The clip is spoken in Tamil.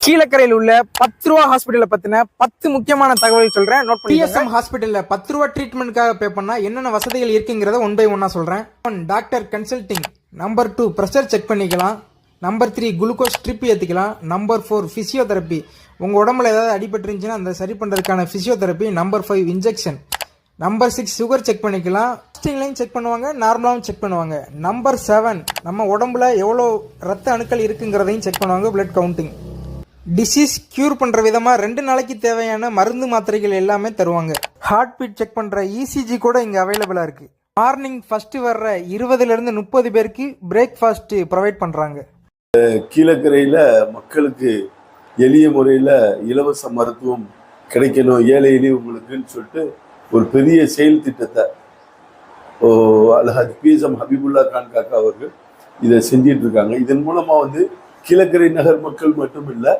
கீழக்கரையில் உள்ள 10 ரூபா ஹாஸ்பிட்டலை பத்தின 10 முக்கியமான தகவல் சொல்றேன். நோட் பண்ணி. பிஎஸ்எம் ஹாஸ்பிட்டல்ல 10 ரூபா ட்ரீட்மெண்ட்காக பே பண்ணா என்னென்ன வசதிகள் இருக்குங்கிறத ஒன் பை ஒன்னா சொல்றேன். Doctor consulting. Number 2 pressure check பண்ணிக்கலாம். நம்பர் 3 குளுக்கோஸ் ட்ரிப் ஏற்றிக்கலாம். Number 4 physiotherapy. உங்க உடம்புல ஏதாவது அடிபட்டு இருந்துச்சுன்னா அந்த சரி பண்றதுக்கான physiotherapy. Number 5 injection. Number 6 sugar check பண்ணிக்கலாம். ஃபாஸ்டிங்லையும் செக் பண்ணுவாங்க, நார்மலாகவும் செக் பண்ணுவாங்க. நம்பர் 7 நம்ம உடம்புல எவ்வளோ ரத்த அணுக்கள் இருக்குங்கிறதையும் செக் பண்ணுவாங்க, பிளட் கவுண்டிங். டிசீஸ் கியூர் பண்ணுற விதமாக 2 நாளைக்கு தேவையான மருந்து மாத்திரைகள் எல்லாமே தருவாங்க. ஹார்ட் பீட் செக் பண்ணுற இசிஜி கூட இங்கே அவைலபிளாக இருக்குது. மார்னிங் ஃபஸ்ட்டு வர்ற 20லேருந்து 30 பேருக்கு பிரேக்ஃபாஸ்ட்டு ப்ரொவைட் பண்ணுறாங்க. கீழக்கரையில் மக்களுக்கு எளிய முறையில் இலவச மருத்துவம் கிடைக்கணும் ஏழை எளியவங்களுக்குன்னு சொல்லிட்டு ஒரு பெரிய செயல் திட்டத்தை அல்ஹாஜ் பிஎஸ்எம் ஹபீபுல்லா கான் காக்கா அவர்கள் இதை செஞ்சிட்டு இருக்காங்க. இதன் மூலமாக கீழக்கரை நகர் மக்கள் மட்டும் இல்லை,